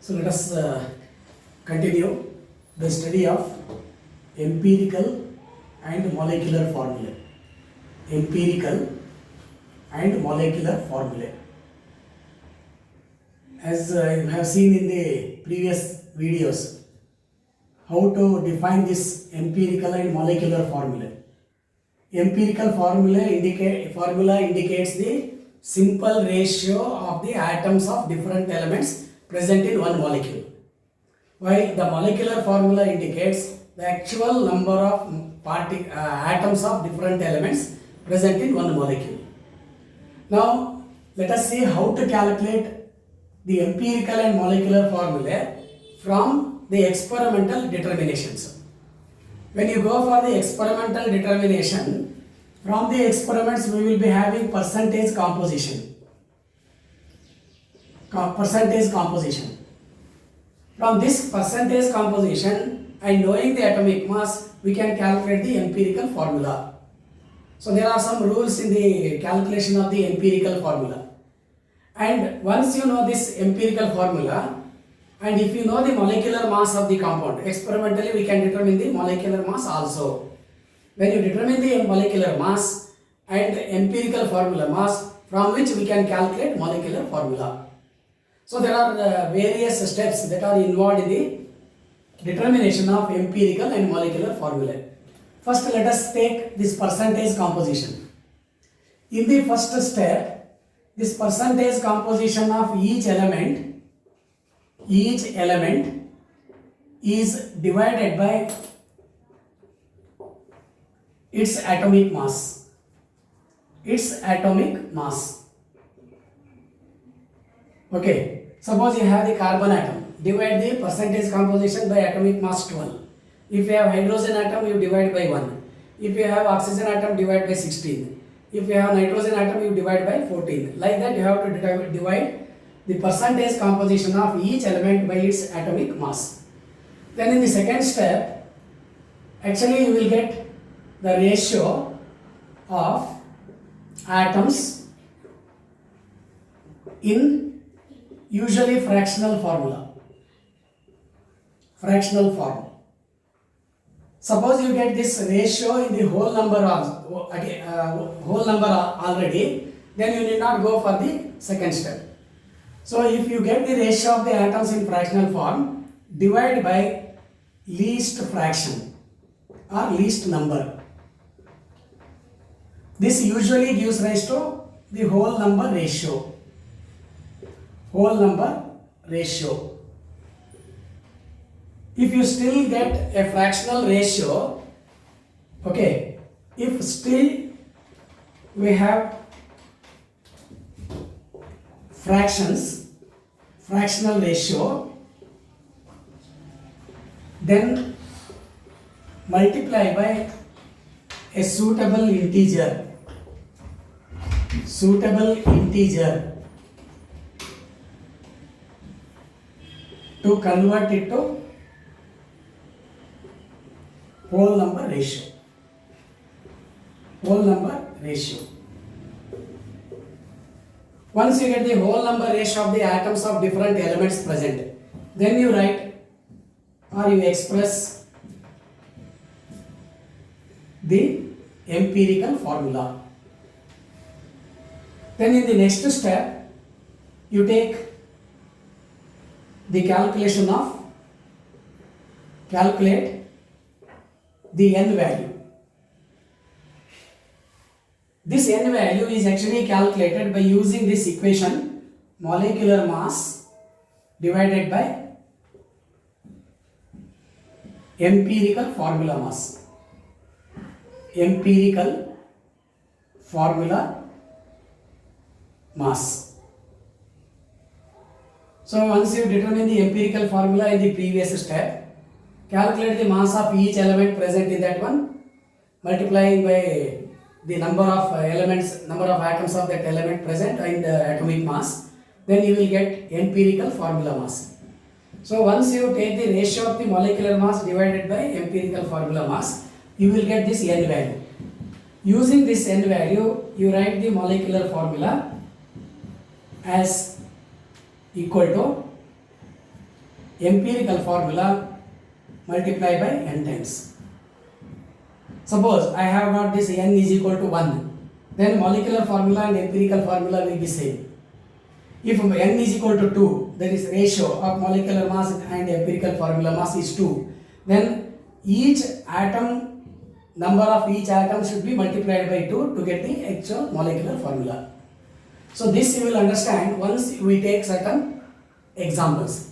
So let us continue the study of empirical and molecular formulae. Empirical and molecular formulae. As you have seen in the previous videos, how to define this empirical and molecular formula. Empirical formula indicates the simple ratio of the atoms of different elements present in one molecule, while the molecular formula indicates the actual number of atoms of different elements present in one molecule. Now let us see how to calculate the empirical and molecular formula from the experimental determinations. When you go for the experimental determination, from the experiments we will be having percentage composition. From this percentage composition and knowing the atomic mass, we can calculate the empirical formula. So there are some rules in the calculation of the empirical formula. And once you know this empirical formula, and if you know the molecular mass of the compound, experimentally we can determine the molecular mass also. When you determine the molecular mass and empirical formula mass, from which we can calculate molecular formula. So there are various steps that are involved in the determination of empirical and molecular formulae. First, let us take this percentage composition. In the first step, this percentage composition of each element is divided by its atomic mass. Okay, suppose you have the carbon atom, divide the percentage composition by atomic mass 12. If you have hydrogen atom, you divide by 1. If you have oxygen atom, divide by 16. If you have nitrogen atom, you divide by 14. Like that you have to divide the percentage composition of each element by its atomic mass. Then in the second step, actually you will get the ratio of atoms in usually fractional formula. Fractional form. Suppose you get this ratio in the whole number already, then you need not go for the second step. So if you get the ratio of the atoms in fractional form, divide by least fraction or least number. This usually gives rise to the whole number ratio. If you still get a fractional ratio, okay, if still we have fractional ratio, then multiply by a suitable integer to convert it to whole number ratio. Once you get the whole number ratio of the atoms of different elements present, then you write or you express the empirical formula. Then in the next step, you take the calculate the n value. This n value is actually calculated by using this equation, molecular mass divided by empirical formula mass. So once you determine the empirical formula in the previous step, calculate the mass of each element present in that one, multiplying by the number of atoms of that element present and atomic mass, then you will get empirical formula mass. So once you take the ratio of the molecular mass divided by empirical formula mass, you will get this n value. Using this n value, you write the molecular formula as equal to empirical formula multiply by n times. Suppose I have got this n is equal to 1, then molecular formula and empirical formula will be same. If n is equal to 2, there is ratio of molecular mass and empirical formula mass is 2, then each atom, number of each atom should be multiplied by 2 to get the actual molecular formula. So this you will understand once we take certain examples.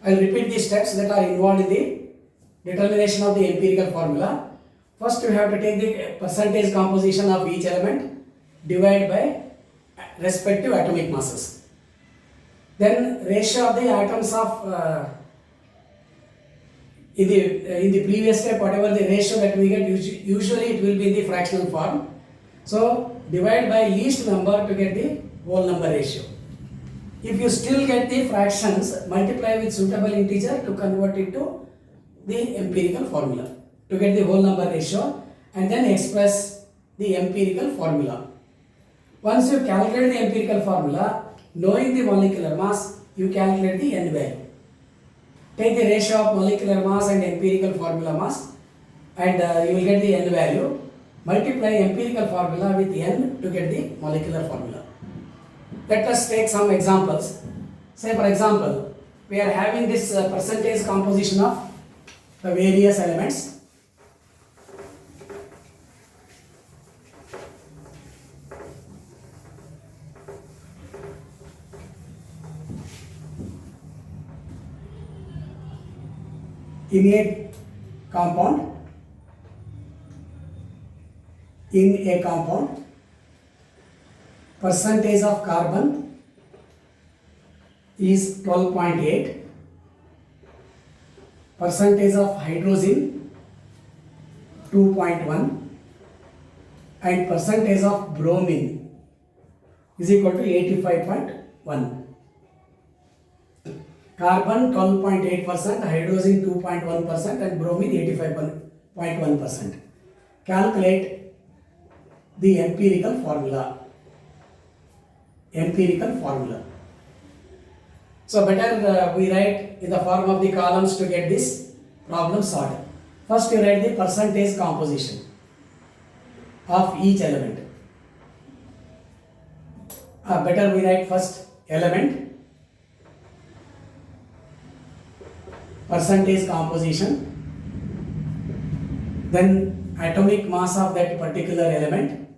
I will repeat the steps that are involved in the determination of the empirical formula. First you have to take the percentage composition of each element, divide by respective atomic masses. Then ratio of the atoms of in the previous step, whatever the ratio that we get, usually it will be in the fractional form. So divide by least number to get the whole number ratio. If you still get the fractions, multiply with suitable integer to convert it to the empirical formula to get the whole number ratio, and then express the empirical formula. Once you calculate the empirical formula, knowing the molecular mass, you calculate the n value. Take the ratio of molecular mass and empirical formula mass, and you will get the n value. Multiply empirical formula with n to get the molecular formula. Let us take some examples. Say for example, we are having this percentage composition of the various elements. In a compound, percentage of carbon is 12.8, percentage of hydrogen 2.1, and percentage of bromine is equal to 85.1. Carbon 12.8%, hydrogen 2.1%, and bromine 85.1%. Calculate the empirical formula. So better we write in the form of the columns to get this problem solved. First you write the percentage composition of each element. Better we write first element, percentage composition, then atomic mass of that particular element,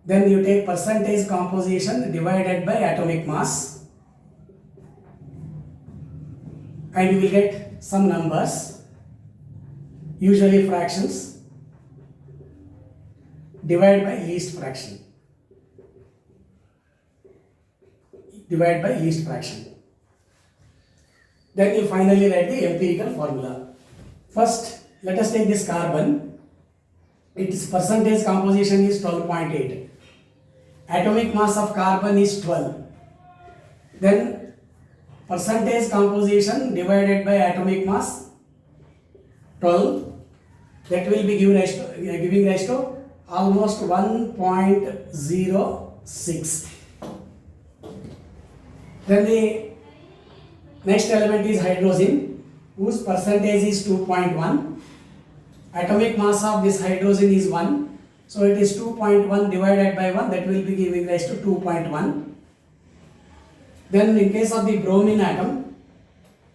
then you take percentage composition divided by atomic mass, and you will get some numbers, usually fractions, divide by least fraction. Then you finally write the empirical formula. First, let us take this carbon. Its percentage composition is 12.8. Atomic mass of carbon is 12. Then percentage composition divided by atomic mass 12. That will be giving rise to almost 1.06. Then the next element is hydrogen, whose percentage is 2.1. Atomic mass of this hydrogen is 1. So it is 2.1 divided by 1, that will be giving rise to 2.1. Then in case of the bromine atom,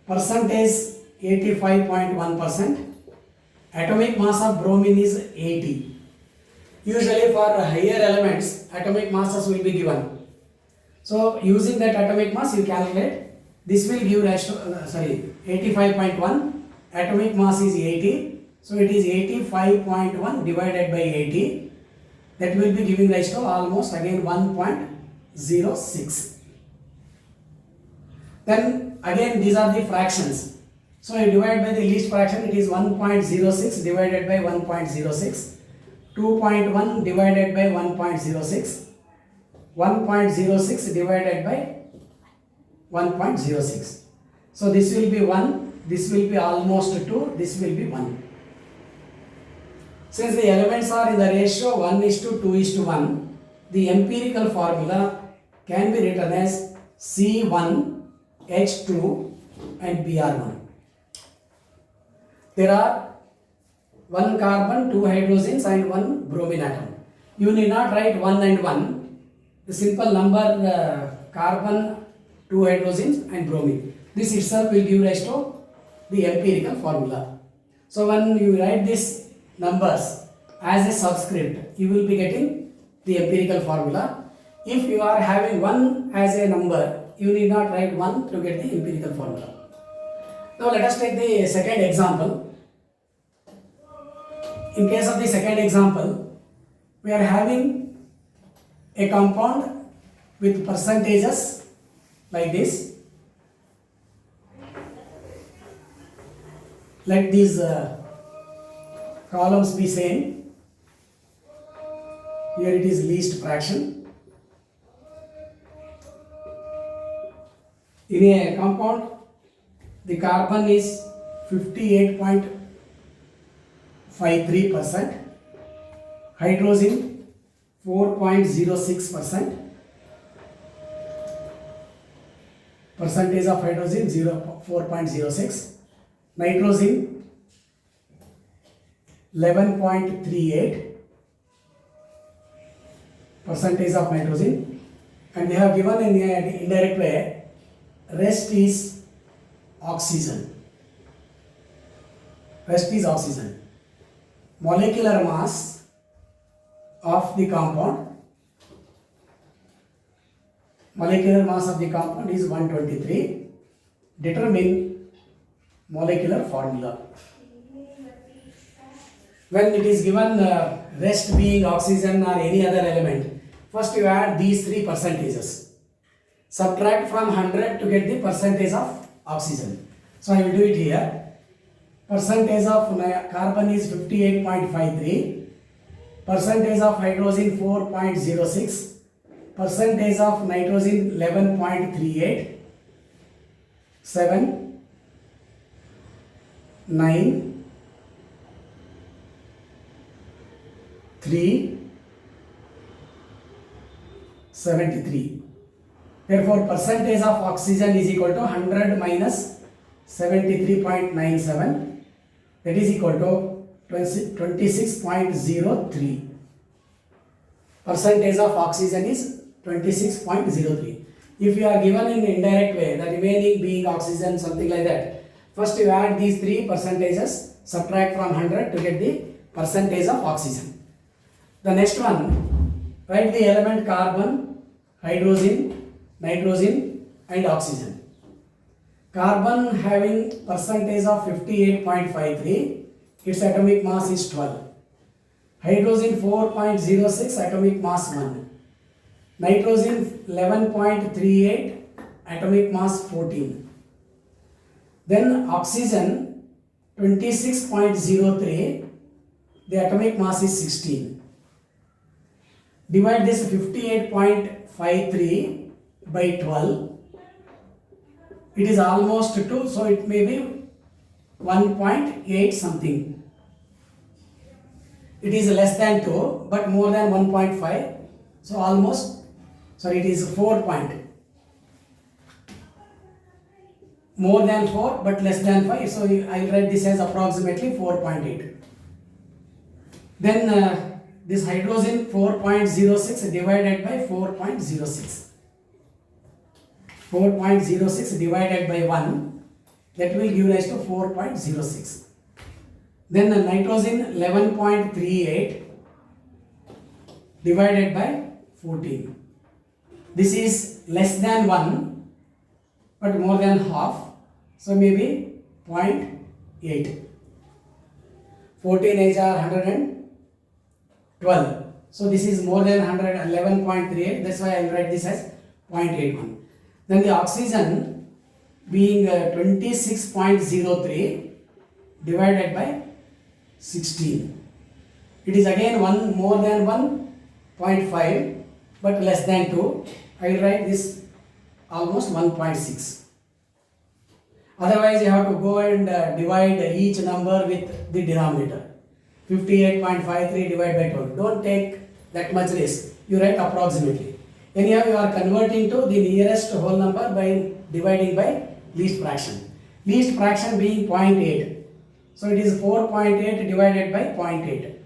percentage 85.1%. Atomic mass of bromine is 80. Usually for higher elements, atomic masses will be given. So using that atomic mass you calculate. This will give rise to 85.1. Atomic mass is 80. So it is 85.1 divided by 80. That will be giving rise to almost again 1.06. Then again these are the fractions. So you divide by the least fraction, it is 1.06 divided by 1.06. 2.1 divided by 1.06. 1.06 divided by 1.06. So this will be 1, this will be almost 2, this will be 1. Since the elements are in the ratio 1:2:1, the empirical formula can be written as C1H2 and Br1. There are 1 carbon, 2 hydrogens and 1 bromine atom. You need not write 1 and 1. The simple number carbon, 2 hydrogens and bromine. This itself will give rise to the empirical formula. So when you write these numbers as a subscript, you will be getting the empirical formula. If you are having 1 as a number, you need not write 1 to get the empirical formula. Now let us take the second example. In case of the second example, we are having a compound with percentages like this. Let these columns be same. Here it is least fraction. In a compound, the carbon is 58.53%, hydrogen 4.06%, percentage of hydrogen 4.06, nitrogen 11.38, percentage of nitrogen, and they have given in an indirect way, rest is oxygen. Rest is oxygen. Molecular mass of the compound. Molecular mass of the compound is 123. Determine molecular formula. When it is given rest being oxygen or any other element, first you add these 3 percentages. Subtract from 100 to get the percentage of oxygen. So I will do it here. Percentage of carbon is 58.53, percentage of hydrogen 4.06, percentage of nitrogen 11.38, 7, 9, 3, 73. Therefore, percentage of oxygen is equal to 100 minus 73.97, that is equal to 26.03. Percentage of oxygen is 26.03. If you are given in indirect way, the remaining being oxygen, something like that, first you add these 3 percentages, subtract from 100 to get the percentage of oxygen. The next one, write the element carbon, hydrogen, nitrogen and oxygen. Carbon having percentage of 58.53, its atomic mass is 12. Hydrogen 4.06, atomic mass 1. Nitrogen 11.38, atomic mass 14. Then oxygen 26.03, the atomic mass is 16. Divide this 58.53 by 12. It is almost 2, so it may be 1.8 something. It is less than 2, but more than 1.5. So almost, sorry, it is 4 point. More than 4, but less than 5. So I will write this as approximately 4.8. Then this hydrogen 4.06 divided by 4.06. 4.06 divided by 1, that will give rise to 4.06. Then the nitrogen 11.38 divided by 14. This is less than 1 but more than half, so maybe 0.8. 14 is 112. So this is more than 111.38, that's why I will write this as 0.81. Then the oxygen being 26.03 divided by 16. It is again more than 1.5 but less than 2. I will write this almost 1.6. Otherwise you have to go and divide each number with the denominator. 58.53 divided by 12. Don't take that much risk. You write approximately. Anyhow, you are converting to the nearest whole number by dividing by least fraction. Least fraction being 0.8. So it is 4.8 divided by 0.8.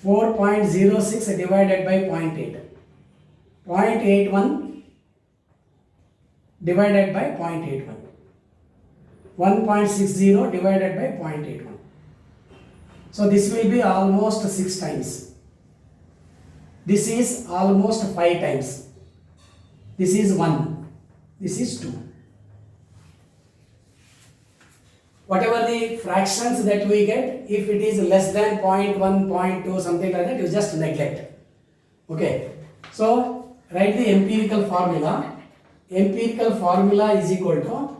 4.06 divided by 0.8. 0.81 divided by 0.81. 1.60 divided by 0.81. So this will be almost 6 times. This is almost 5 times. This is 1. This is 2. Whatever the fractions that we get, if it is less than 0.1, 0.2, something like that, you just neglect. Okay. So write the empirical formula. Empirical formula is equal to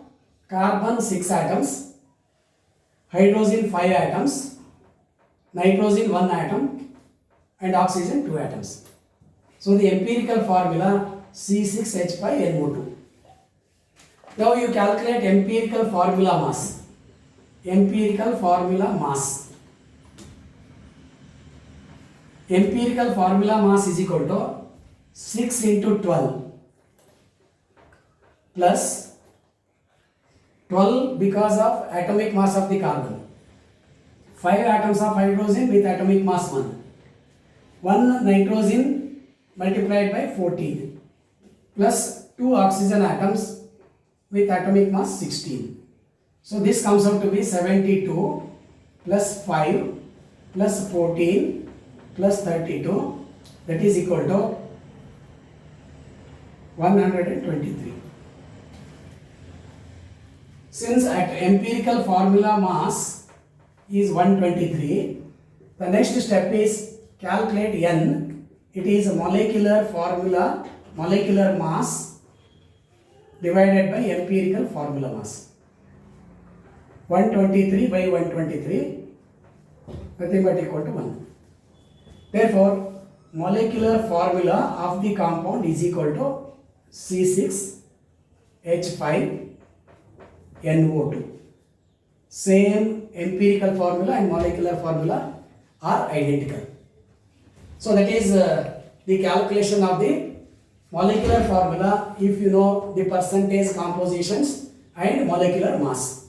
carbon 6 atoms, hydrogen 5 atoms, nitrogen 1 atom, and oxygen 2 atoms. So the empirical formula C6H5NO2. Now you calculate empirical formula mass. Empirical formula mass. Empirical formula mass is equal to 6 into 12 plus 12 because of atomic mass of the carbon. 5 atoms of hydrogen with atomic mass 1. 1 nitrogen multiplied by 14 plus 2 oxygen atoms with atomic mass 16. So this comes out to be 72 plus 5 plus 14 plus 32, that is equal to 123. Since at empirical formula mass is 123, the next step is calculate N. It is a molecular formula, molecular mass divided by empirical formula mass. 123 by 123, nothing but equal to 1. Therefore, molecular formula of the compound is equal to C6H5NO2. Same empirical formula and molecular formula are identical. So that is the calculation of the molecular formula if you know the percentage compositions and molecular mass.